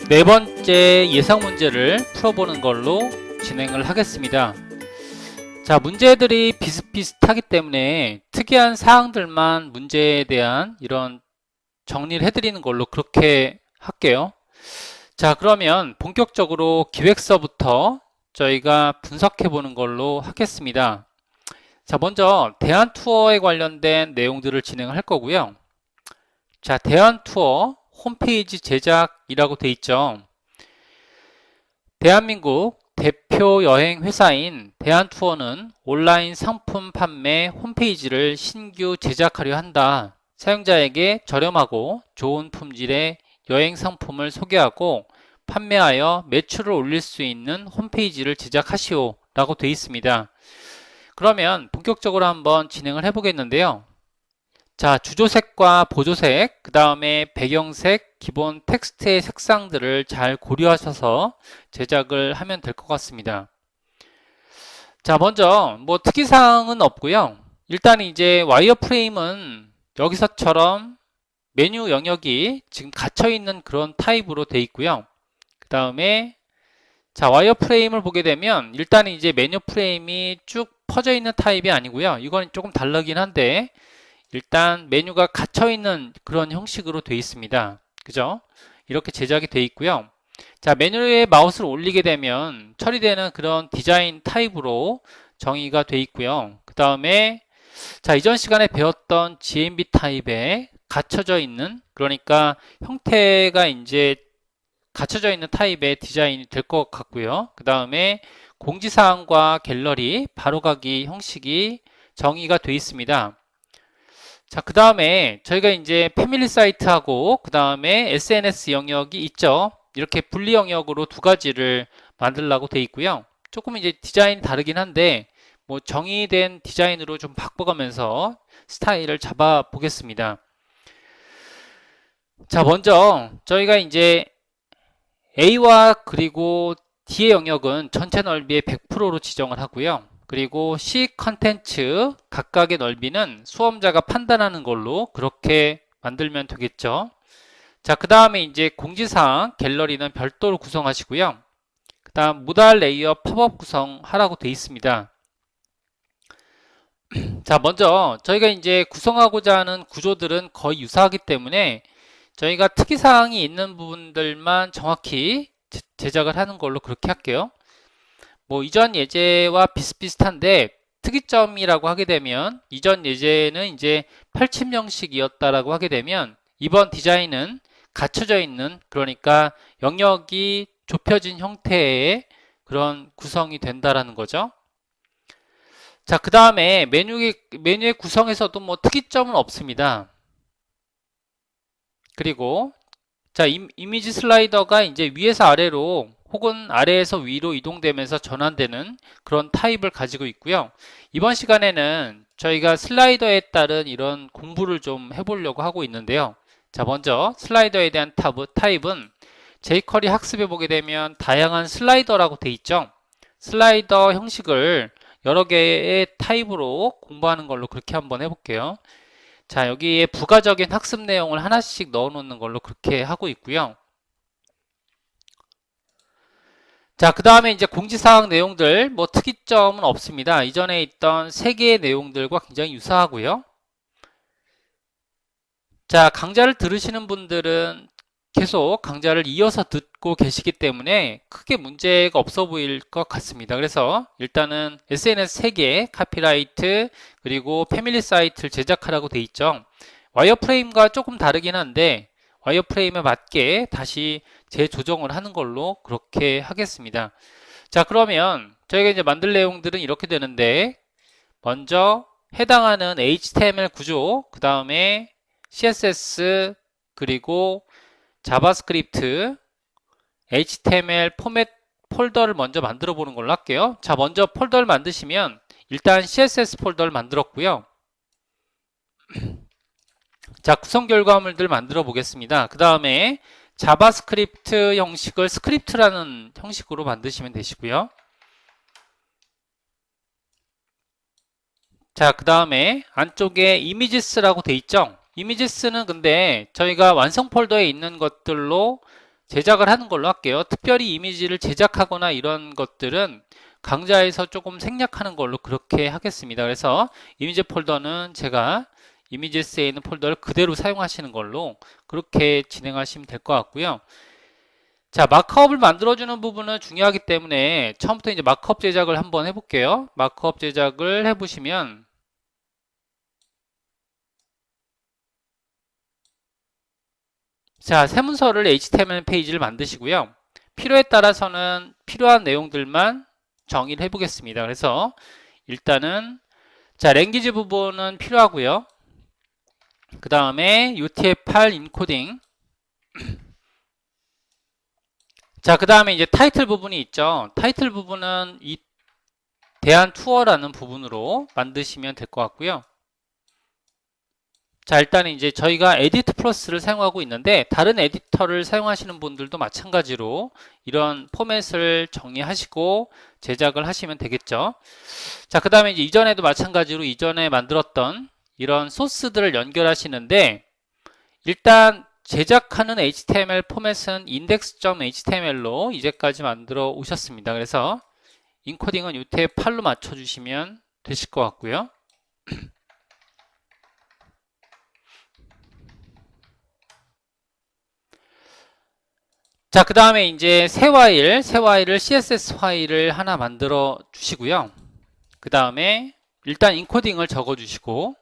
네 번째 예상 문제를 풀어보는 걸로 진행을 하겠습니다. 자, 문제들이 비슷비슷하기 때문에 특이한 사항들만 문제에 대한 이런 정리를 해드리는 걸로 그렇게 할게요. 자, 그러면 본격적으로 기획서부터 저희가 분석해 보는 걸로 하겠습니다. 자, 먼저 대한투어에 관련된 내용들을 진행을 할 거고요. 자, 대한투어 홈페이지 제작이라고 돼 있죠. 대한민국 대표 여행 회사인 대한투어는 온라인 상품 판매 홈페이지를 신규 제작하려 한다. 사용자에게 저렴하고 좋은 품질의 여행 상품을 소개하고 판매하여 매출을 올릴 수 있는 홈페이지를 제작하시오 라고 되어 있습니다. 그러면 본격적으로 한번 진행을 해 보겠는데요. 자, 주조색과 보조색, 그 다음에 배경색, 기본 텍스트의 색상들을 잘 고려하셔서 제작을 하면 될 것 같습니다. 자, 먼저 뭐 특이사항은 없고요. 일단 이제 와이어프레임은 여기서처럼 메뉴 영역이 지금 갇혀있는 그런 타입으로 되어 있고요. 그 다음에 자, 와이어프레임을 보게 되면 일단 이제 메뉴 프레임이 쭉 퍼져 있는 타입이 아니고요. 이건 조금 다르긴 한데 일단 메뉴가 갇혀있는 그런 형식으로 되어 있습니다. 그죠? 이렇게 제작이 되어 있고요. 자, 메뉴에 마우스를 올리게 되면 처리되는 그런 디자인 타입으로 정의가 되어 있고요. 그 다음에 자, 이전 시간에 배웠던 GMB 타입에 갇혀져 있는, 그러니까 형태가 이제 갇혀져 있는 타입의 디자인이 될 것 같고요. 그 다음에 공지사항과 갤러리, 바로가기 형식이 정의가 되어 있습니다. 자, 그 다음에 저희가 이제 패밀리 사이트하고 그 다음에 SNS 영역이 있죠. 이렇게 분리 영역으로 두 가지를 만들려고 돼 있고요. 조금 이제 디자인이 다르긴 한데 뭐 정의된 디자인으로 좀 바꿔가면서 스타일을 잡아 보겠습니다. 자, 먼저 저희가 이제 A와 그리고 D의 영역은 전체 넓이의 100%로 지정을 하고요. 그리고 C 컨텐츠 각각의 넓이는 수험자가 판단하는 걸로 그렇게 만들면 되겠죠. 자, 그 다음에 이제 공지사항 갤러리는 별도로 구성하시고요. 그 다음 모달 레이어 팝업 구성하라고 되어 있습니다. 자, 먼저 저희가 이제 구성하고자 하는 구조들은 거의 유사하기 때문에 저희가 특이사항이 있는 부분들만 정확히 제작을 하는 걸로 그렇게 할게요. 뭐 이전 예제와 비슷비슷한데 특이점이라고 하게 되면 이전 예제는 이제 펼침 형식이었다라고 하게 되면 이번 디자인은 갇혀져 있는, 그러니까 영역이 좁혀진 형태의 그런 구성이 된다라는 거죠. 자, 그 다음에 메뉴의 구성에서도 뭐 특이점은 없습니다. 그리고 자, 이미지 슬라이더가 이제 위에서 아래로 혹은 아래에서 위로 이동되면서 전환되는 그런 타입을 가지고 있고요. 이번 시간에는 저희가 슬라이더에 따른 이런 공부를 좀 해보려고 하고 있는데요. 자, 먼저 슬라이더에 대한 타입은 jQuery 학습에 보게 되면 다양한 슬라이더라고 돼 있죠. 슬라이더 형식을 여러 개의 타입으로 공부하는 걸로 그렇게 한번 해볼게요. 자, 여기에 부가적인 학습 내용을 하나씩 넣어 놓는 걸로 그렇게 하고 있고요. 자, 그 다음에 이제 공지사항 내용들, 뭐 특이점은 없습니다. 이전에 있던 세 개의 내용들과 굉장히 유사하고요. 자, 강좌를 들으시는 분들은 계속 강좌를 이어서 듣고 계시기 때문에 크게 문제가 없어 보일 것 같습니다. 그래서 일단은 SNS 3개, 카피라이트, 그리고 패밀리 사이트를 제작하라고 돼 있죠. 와이어프레임과 조금 다르긴 한데 와이어프레임에 맞게 다시 재조정을 하는 걸로 그렇게 하겠습니다. 자, 그러면 저희가 이제 만들 내용들은 이렇게 되는데 먼저 해당하는 HTML 구조, 그 다음에 CSS, 그리고 자바스크립트, HTML 포맷 폴더를 먼저 만들어 보는 걸로 할게요. 자, 먼저 폴더를 만드시면 일단 CSS 폴더를 만들었고요. 자, 구성 결과물들 만들어 보겠습니다. 그 다음에 자바스크립트 형식을 스크립트라는 형식으로 만드시면 되시고요. 자, 그 다음에 안쪽에 이미지스라고 돼 있죠. 이미지스는 근데 저희가 완성 폴더에 있는 것들로 제작을 하는 걸로 할게요. 특별히 이미지를 제작하거나 이런 것들은 강좌에서 조금 생략하는 걸로 그렇게 하겠습니다. 그래서 이미지 폴더는 제가 이미지스에 있는 폴더를 그대로 사용하시는 걸로 그렇게 진행하시면 될 것 같고요. 자, 마크업을 만들어주는 부분은 중요하기 때문에 처음부터 이제 마크업 제작을 한번 해볼게요. 마크업 제작을 해보시면 자, 새 문서를 HTML 페이지를 만드시고요. 필요에 따라서는 필요한 내용들만 정의를 해보겠습니다. 그래서 일단은 자, 랭귀지 부분은 필요하고요. 그 다음에 UTF-8 인코딩. 자, 그 다음에 이제 타이틀 부분이 있죠. 타이틀 부분은 이 대한 투어라는 부분으로 만드시면 될 것 같고요. 자, 일단 이제 저희가 에디트 플러스를 사용하고 있는데 다른 에디터를 사용하시는 분들도 마찬가지로 이런 포맷을 정의하시고 제작을 하시면 되겠죠. 자, 그 다음에 이제 이전에도 마찬가지로 이전에 만들었던 이런 소스들을 연결하시는데 일단 제작하는 HTML 포맷은 index.html로 이제까지 만들어 오셨습니다. 그래서 인코딩은 UTF-8로 맞춰주시면 되실 것 같고요. 자, 그 다음에 이제 새 파일을 CSS 파일을 하나 만들어 주시고요. 그 다음에 일단 인코딩을 적어 주시고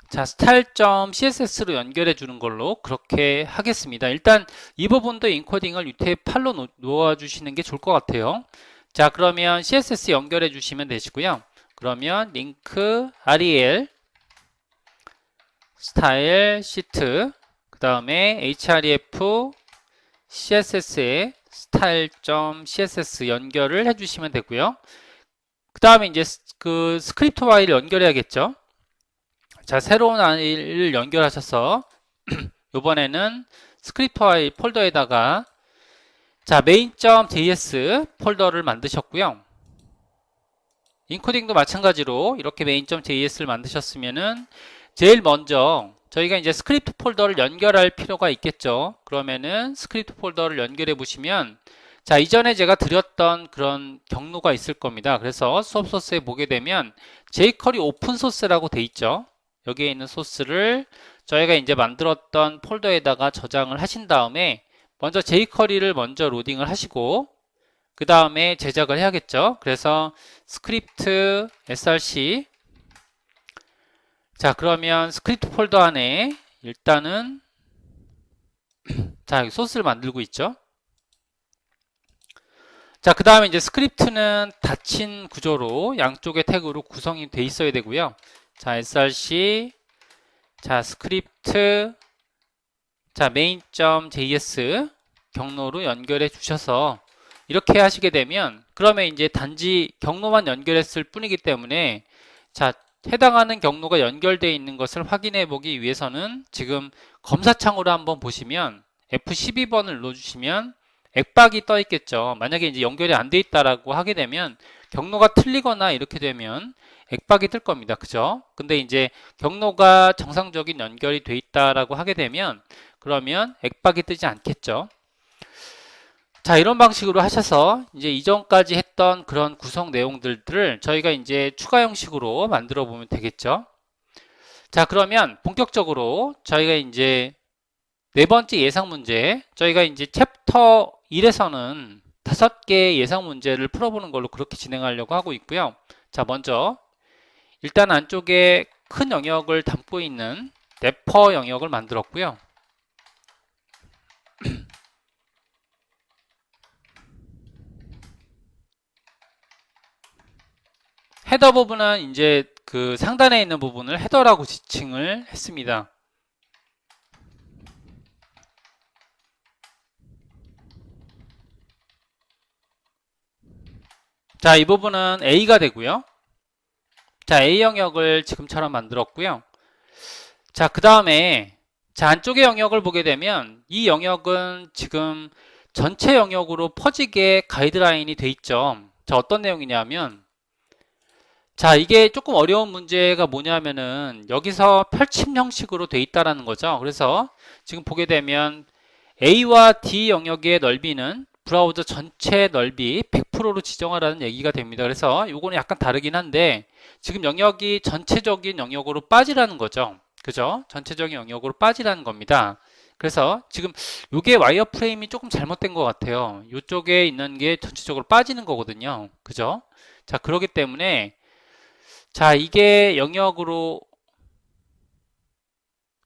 자, style.css로 연결해 주는 걸로 그렇게 하겠습니다. 일단 이 부분도 인코딩을 UTF-8로 놓아 주시는 게 좋을 것 같아요. 자, 그러면 CSS 연결해 주시면 되시고요. 그러면 링크 rel 스타일 시트 그 다음에 href css에 style.css 연결을 해주시면 되고요. 그 다음에 이제 그 스크립트 파일을 연결해야겠죠. 자, 새로운 파일을 연결하셔서 이번에는 스크립트 파일 폴더에다가 자, main.js 폴더를 만드셨고요. 인코딩도 마찬가지로 이렇게 main.js를 만드셨으면은 제일 먼저 저희가 이제 스크립트 폴더를 연결할 필요가 있겠죠. 그러면은 스크립트 폴더를 연결해 보시면 자, 이전에 제가 드렸던 그런 경로가 있을 겁니다. 그래서 수업 소스에 보게 되면 jQuery 오픈 소스라고 돼 있죠. 여기에 있는 소스를 저희가 이제 만들었던 폴더에다가 저장을 하신 다음에 먼저 jQuery를 먼저 로딩을 하시고 그 다음에 제작을 해야겠죠. 그래서 스크립트 src 자, 그러면 스크립트 폴더 안에 일단은 자, 여기 소스를 만들고 있죠. 자, 그 다음에 이제 스크립트는 닫힌 구조로 양쪽의 태그로 구성이 돼 있어야 되고요. 자, src 자, 스크립트 자, main.js 경로로 연결해 주셔서 이렇게 하시게 되면 그러면 이제 단지 경로만 연결했을 뿐이기 때문에 자, 해당하는 경로가 연결되어 있는 것을 확인해 보기 위해서는 지금 검사창으로 한번 보시면 F12번을 눌러주시면 액박이 떠 있겠죠. 만약에 이제 연결이 안 돼 있다라고 하게 되면 경로가 틀리거나 이렇게 되면 액박이 뜰 겁니다. 그죠? 근데 이제 경로가 정상적인 연결이 돼 있다라고 하게 되면 그러면 액박이 뜨지 않겠죠. 자, 이런 방식으로 하셔서 이제 이전까지 했던 그런 구성 내용들을 저희가 이제 추가 형식으로 만들어 보면 되겠죠. 자, 그러면 본격적으로 저희가 이제 네 번째 예상 문제, 저희가 이제 챕터 1에서는 5개의 예상 문제를 풀어보는 걸로 그렇게 진행하려고 하고 있고요. 자, 먼저 일단 안쪽에 큰 영역을 담고 있는 래퍼 영역을 만들었고요. 헤더 부분은 이제 그 상단에 있는 부분을 헤더라고 지칭을 했습니다. 자, 이 부분은 A가 되고요. 자, A 영역을 지금처럼 만들었고요. 자, 그 다음에 자, 안쪽의 영역을 보게 되면 이 영역은 지금 전체 영역으로 퍼지게 가이드라인이 돼 있죠. 자, 어떤 내용이냐면, 자, 이게 조금 어려운 문제가 뭐냐면은 여기서 펼침 형식으로 돼 있다라는 거죠. 그래서 지금 보게 되면 A와 D 영역의 넓이는 브라우저 전체 넓이 100%로 지정하라는 얘기가 됩니다. 그래서 요거는 약간 다르긴 한데 지금 영역이 전체적인 영역으로 빠지라는 거죠. 그죠? 전체적인 영역으로 빠지라는 겁니다. 그래서 지금 요게 와이어프레임이 조금 잘못된 것 같아요. 요쪽에 있는 게 전체적으로 빠지는 거거든요. 그죠? 자, 그렇기 때문에 자, 이게 영역으로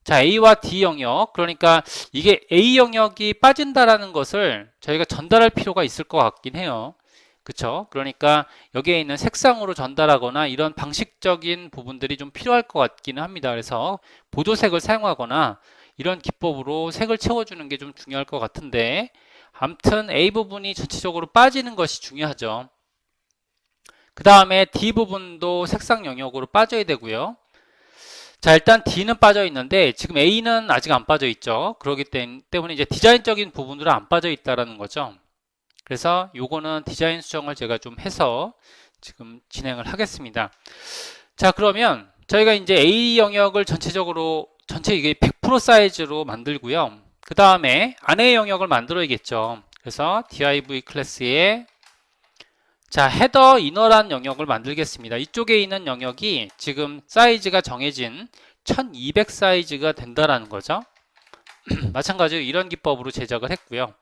자, A와 D 영역, 그러니까 이게 A 영역이 빠진다라는 것을 저희가 전달할 필요가 있을 것 같긴 해요. 그쵸? 그러니까 여기에 있는 색상으로 전달하거나 이런 방식적인 부분들이 좀 필요할 것 같기는 합니다. 그래서 보조색을 사용하거나 이런 기법으로 색을 채워주는 게 좀 중요할 것 같은데 아무튼 A 부분이 전체적으로 빠지는 것이 중요하죠. 그 다음에 D 부분도 색상 영역으로 빠져야 되고요. 자, 일단 D는 빠져 있는데 지금 A는 아직 안 빠져 있죠. 그렇기 때문에 이제 디자인적인 부분으로 안 빠져 있다라는 거죠. 그래서 요거는 디자인 수정을 제가 좀 해서 지금 진행을 하겠습니다. 자, 그러면 저희가 이제 A 영역을 전체적으로 전체 이게 100% 사이즈로 만들고요. 그 다음에 안의 영역을 만들어야겠죠. 그래서 div 클래스에 자, 헤더 이너란 영역을 만들겠습니다. 이쪽에 있는 영역이 지금 사이즈가 정해진 1200 사이즈가 된다라는 거죠. 마찬가지로 이런 기법으로 제작을 했고요.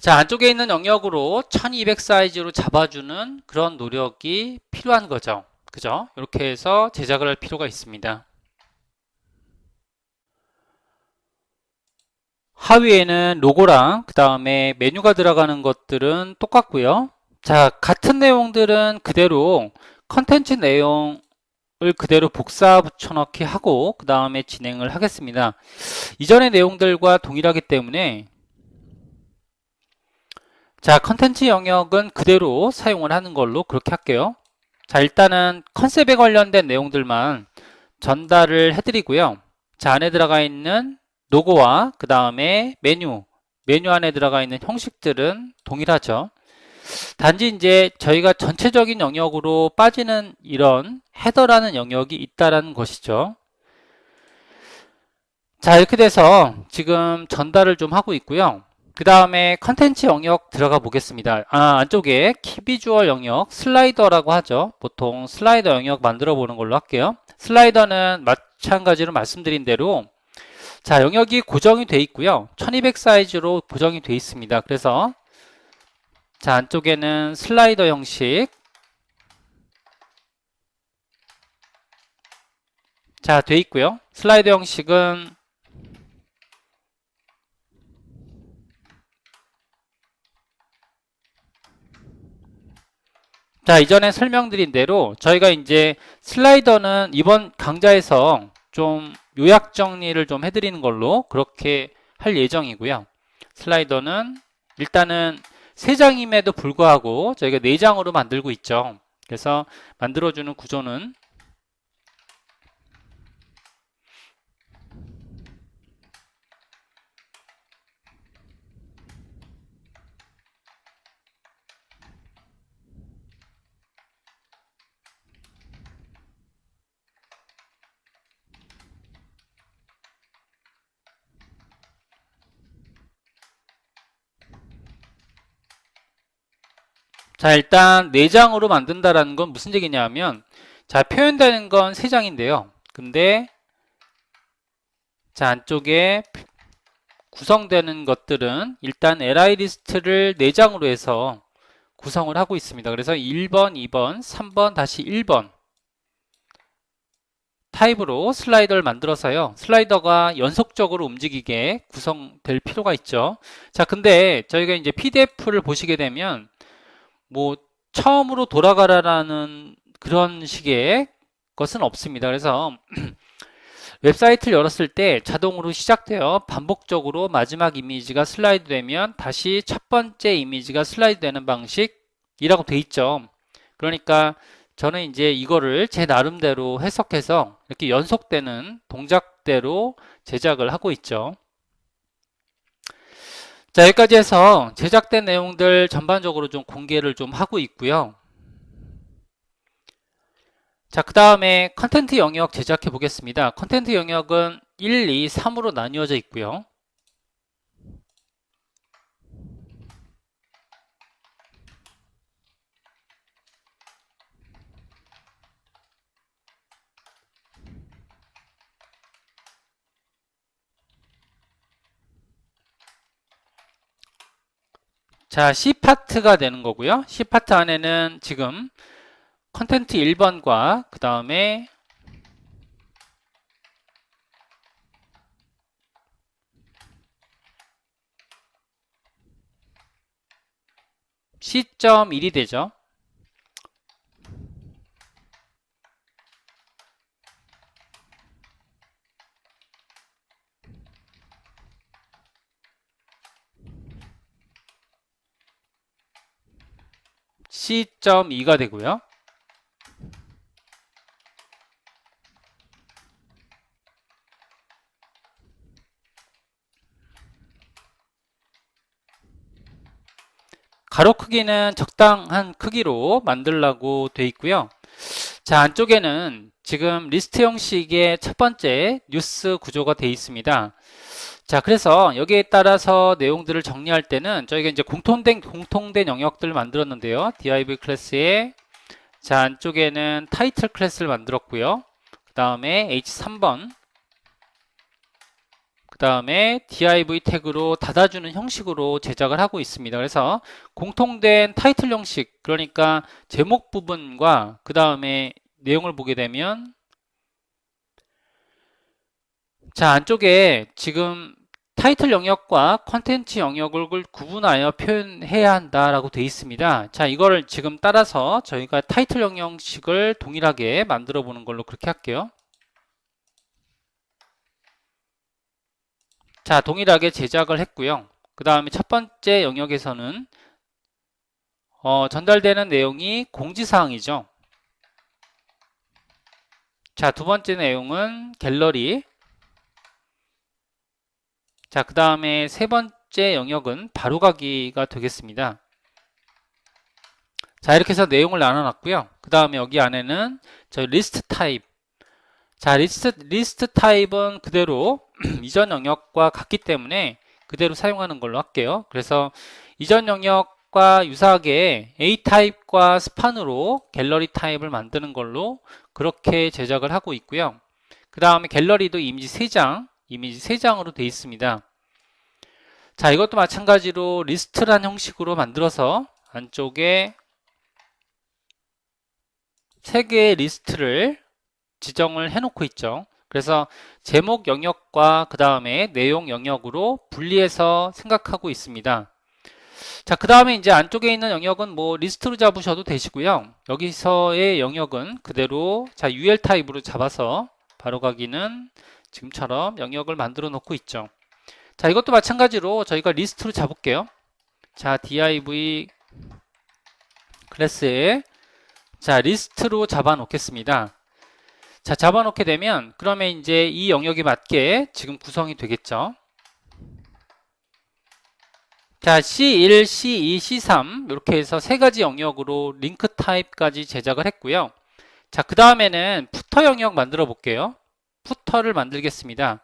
자, 안쪽에 있는 영역으로 1200 사이즈로 잡아주는 그런 노력이 필요한 거죠. 그죠? 이렇게 해서 제작을 할 필요가 있습니다. 하위에는 로고랑 그 다음에 메뉴가 들어가는 것들은 똑같고요. 자, 같은 내용들은 그대로 컨텐츠 내용을 그대로 복사 붙여넣기 하고 그 다음에 진행을 하겠습니다. 이전의 내용들과 동일하기 때문에 자, 컨텐츠 영역은 그대로 사용을 하는 걸로 그렇게 할게요. 자, 일단은 컨셉에 관련된 내용들만 전달을 해드리고요. 자, 안에 들어가 있는 로고와 그 다음에 메뉴 안에 들어가 있는 형식들은 동일하죠. 단지 이제 저희가 전체적인 영역으로 빠지는 이런 헤더라는 영역이 있다라는 것이죠. 자, 이렇게 돼서 지금 전달을 좀 하고 있고요. 그 다음에 컨텐츠 영역 들어가 보겠습니다. 안쪽에 키비주얼 영역 슬라이더라고 하죠. 보통 슬라이더 영역 만들어 보는 걸로 할게요. 슬라이더는 마찬가지로 말씀드린 대로 자, 영역이 고정이 돼 있고요. 1200 사이즈로 고정이 돼 있습니다. 그래서 자, 안쪽에는 슬라이더 형식 자, 돼 있고요. 슬라이더 형식은 자, 이전에 설명드린 대로 저희가 이제 슬라이더는 이번 강좌에서 좀 요약 정리를 좀 해드리는 걸로 그렇게 할 예정이고요. 슬라이더는 일단은 3장임에도 불구하고 저희가 4장으로 만들고 있죠. 그래서 만들어주는 구조는 자, 일단 4장으로 만든다라는 건 무슨 얘기냐면 자, 표현되는 건 3장인데요. 근데 자, 안쪽에 구성되는 것들은 일단 li 리스트를 4장으로 해서 구성을 하고 있습니다. 그래서 1번, 2번, 3번, 다시 1번 타입으로 슬라이더를 만들어서요. 슬라이더가 연속적으로 움직이게 구성될 필요가 있죠. 자, 근데 저희가 이제 PDF를 보시게 되면 뭐 처음으로 돌아가라라는 그런 식의 것은 없습니다. 그래서 웹사이트를 열었을 때 자동으로 시작되어 반복적으로 마지막 이미지가 슬라이드 되면 다시 첫 번째 이미지가 슬라이드 되는 방식이라고 돼 있죠. 그러니까 저는 이제 이거를 제 나름대로 해석해서 이렇게 연속되는 동작대로 제작을 하고 있죠. 자, 여기까지 해서 제작된 내용들 전반적으로 좀 공개를 좀 하고 있고요. 자, 그 다음에 컨텐트 영역 제작해 보겠습니다. 컨텐트 영역은 1, 2, 3으로 나뉘어져 있고요. 자, C파트가 되는 거고요. C파트 안에는 지금 컨텐트 1번과 그 다음에 C.1이 되죠. C.2가 되고요. 가로 크기는 적당한 크기로 만들라고 돼 있고요. 자, 안쪽에는 지금 리스트 형식의 첫 번째 뉴스 구조가 되어 있습니다. 자, 그래서 여기에 따라서 내용들을 정리할 때는 저희가 이제 공통된 영역들을 만들었는데요. div 클래스에 자, 안쪽에는 타이틀 클래스를 만들었고요. 그 다음에 h3번 그 다음에 div 태그로 닫아주는 형식으로 제작을 하고 있습니다. 그래서 공통된 타이틀 형식, 그러니까 제목 부분과 그 다음에 내용을 보게 되면 자, 안쪽에 지금 타이틀 영역과 컨텐츠 영역을 구분하여 표현해야 한다라고 되어 있습니다. 자, 이걸 지금 따라서 저희가 타이틀 영역식을 동일하게 만들어 보는 걸로 그렇게 할게요. 자, 동일하게 제작을 했고요. 그 다음에 첫 번째 영역에서는 전달되는 내용이 공지사항이죠. 자, 두 번째 내용은 갤러리. 자, 그 다음에 세 번째 영역은 바로가기가 되겠습니다. 자, 이렇게 해서 내용을 나눠놨고요. 그 다음에 여기 안에는 저희 리스트 타입. 자, 리스트 타입은 그대로 이전 영역과 같기 때문에 그대로 사용하는 걸로 할게요. 그래서 이전 영역과 유사하게 A 타입과 스판으로 갤러리 타입을 만드는 걸로 그렇게 제작을 하고 있고요. 그 다음에 갤러리도 이미지 3장으로 되어 있습니다. 자, 이것도 마찬가지로 리스트란 형식으로 만들어서 안쪽에 3개의 리스트를 지정을 해놓고 있죠. 그래서 제목 영역과 그 다음에 내용 영역으로 분리해서 생각하고 있습니다. 자, 그 다음에 이제 안쪽에 있는 영역은 뭐 리스트로 잡으셔도 되시고요. 여기서의 영역은 그대로 자 UL 타입으로 잡아서 바로가기는 지금처럼 영역을 만들어 놓고 있죠. 자, 이것도 마찬가지로 저희가 리스트로 잡을게요. 자, div 클래스에 자 리스트로 잡아 놓겠습니다. 자, 잡아놓게 되면 그러면 이제 이 영역에 맞게 지금 구성이 되겠죠. 자, C1, C2, C3 이렇게 해서 세 가지 영역으로 링크 타입까지 제작을 했고요. 자, 그 다음에는 푸터 영역 만들어 볼게요. 푸터를 만들겠습니다.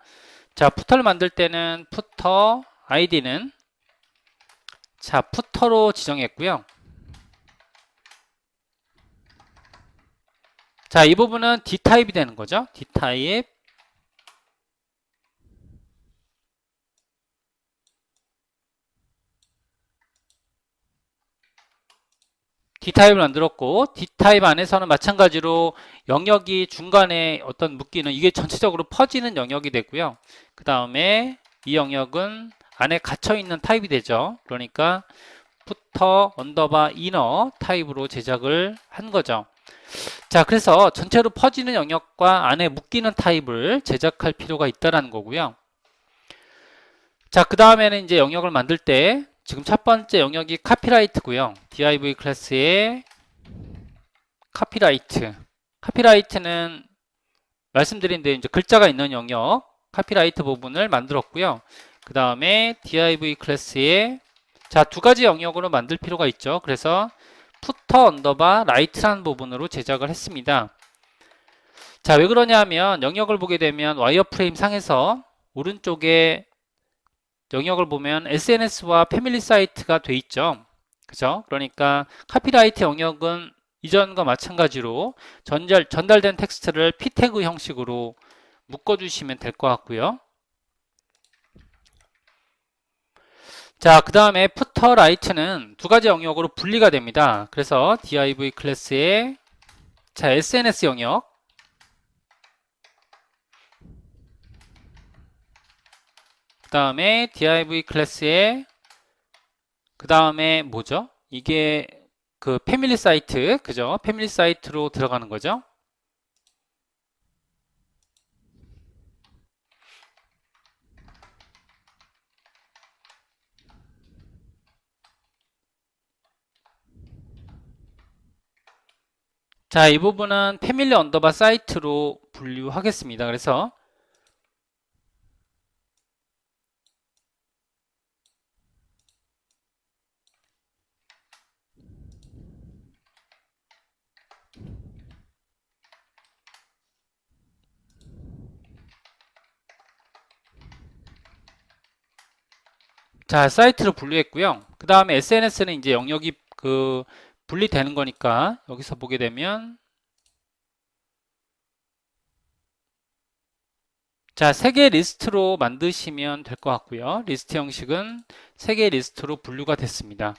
자, 푸터를 만들 때는 푸터 아이디는 자, 푸터로 지정했고요. 자, 이 부분은 D타입이 되는 거죠. D타입. D타입을 만들었고 D타입 안에서는 마찬가지로 영역이 중간에 어떤 묶이는 이게 전체적으로 퍼지는 영역이 되고요. 그 다음에 이 영역은 안에 갇혀있는 타입이 되죠. 그러니까 푸터 언더바 이너 타입으로 제작을 한 거죠. 자, 그래서 전체로 퍼지는 영역과 안에 묶이는 타입을 제작할 필요가 있다는 거고요. 자, 그 다음에는 이제 영역을 만들 때 지금 첫 번째 영역이 카피라이트고요. div 클래스의 카피라이트. 카피라이트는 말씀드린 대로 이제 글자가 있는 영역 카피라이트 부분을 만들었고요. 그 다음에 div 클래스에 자, 두 가지 영역으로 만들 필요가 있죠. 그래서 footer 언더바 right라는 부분으로 제작을 했습니다. 자, 왜 그러냐 하면 영역을 보게 되면 와이어프레임 상에서 오른쪽에 영역을 보면 SNS와 패밀리 사이트가 돼 있죠. 그죠? 그러니까 카피라이트 영역은 이전과 마찬가지로 전달된 텍스트를 p 태그 형식으로 묶어주시면 될 것 같고요. 자, 그 다음에 footer right는 두 가지 영역으로 분리가 됩니다. 그래서 div 클래스에 자, SNS 영역 그 다음에 div 클래스에 그 다음에 뭐죠? 이게 그 패밀리 사이트 그죠? 패밀리 사이트로 들어가는 거죠. 자, 이 부분은 패밀리 언더바 사이트로 분류하겠습니다. 그래서 자, 사이트로 분류했고요. 그 다음에 SNS는 이제 영역이 그 분리되는 거니까 여기서 보게 되면 자, 3개 리스트로 만드시면 될 것 같고요. 리스트 형식은 3개 리스트로 분류가 됐습니다.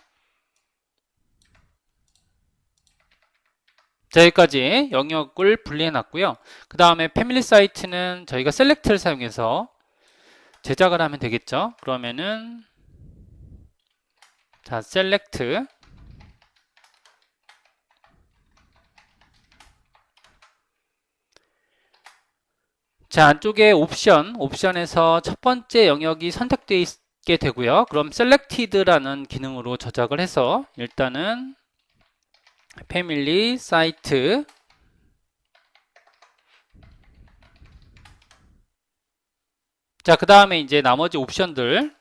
자, 여기까지 영역을 분리해 놨고요. 그 다음에 패밀리 사이트는 저희가 셀렉트를 사용해서 제작을 하면 되겠죠. 그러면은 자, 셀렉트 자, 안쪽에 옵션에서 첫 번째 영역이 선택되어 있게 되고요. 그럼 selected라는 기능으로 저장을 해서 일단은 패밀리 사이트 자, 그 다음에 이제 나머지 옵션들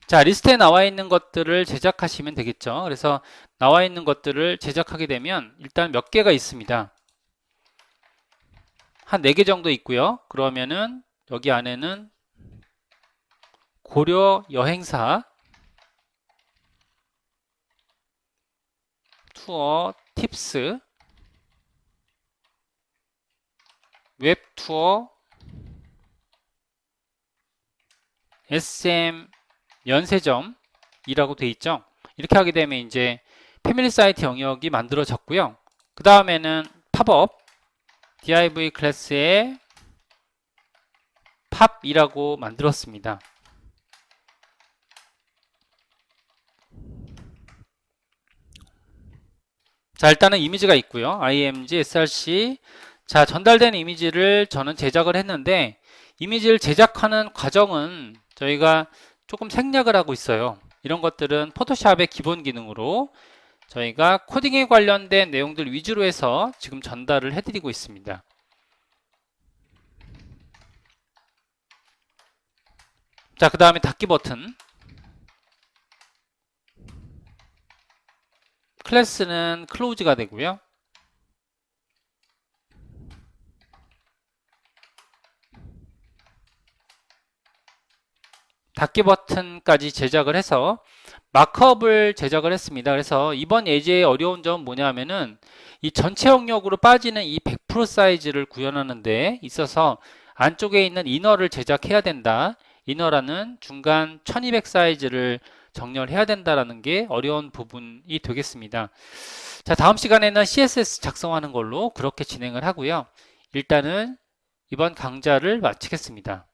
자, 리스트에 나와 있는 것들을 제작하시면 되겠죠. 그래서 나와 있는 것들을 제작하게 되면 일단 몇 개가 있습니다. 한 4개 정도 있고요. 그러면은 여기 안에는 고려 여행사 투어 팁스 웹투어 SM 연세점이라고 돼 있죠. 이렇게 하게 되면 이제 패밀리 사이트 영역이 만들어졌고요. 그 다음에는 팝업 div 클래스에 팝이라고 만들었습니다. 자, 일단은 이미지가 있고요. img src 자, 전달된 이미지를 저는 제작을 했는데 이미지를 제작하는 과정은 저희가 조금 생략을 하고 있어요. 이런 것들은 포토샵의 기본 기능으로 저희가 코딩에 관련된 내용들 위주로 해서 지금 전달을 해드리고 있습니다. 자, 그 다음에 닫기 버튼 클래스는 클로즈가 되고요. 닫기 버튼까지 제작을 해서 마크업을 제작을 했습니다. 그래서 이번 예제의 어려운 점은 뭐냐면은 이 전체 영역으로 빠지는 이 100% 사이즈를 구현하는 데 있어서 안쪽에 있는 이너를 제작해야 된다. 이너라는 중간 1200 사이즈를 정렬해야 된다라는 게 어려운 부분이 되겠습니다. 자, 다음 시간에는 CSS 작성하는 걸로 그렇게 진행을 하고요. 일단은 이번 강좌를 마치겠습니다.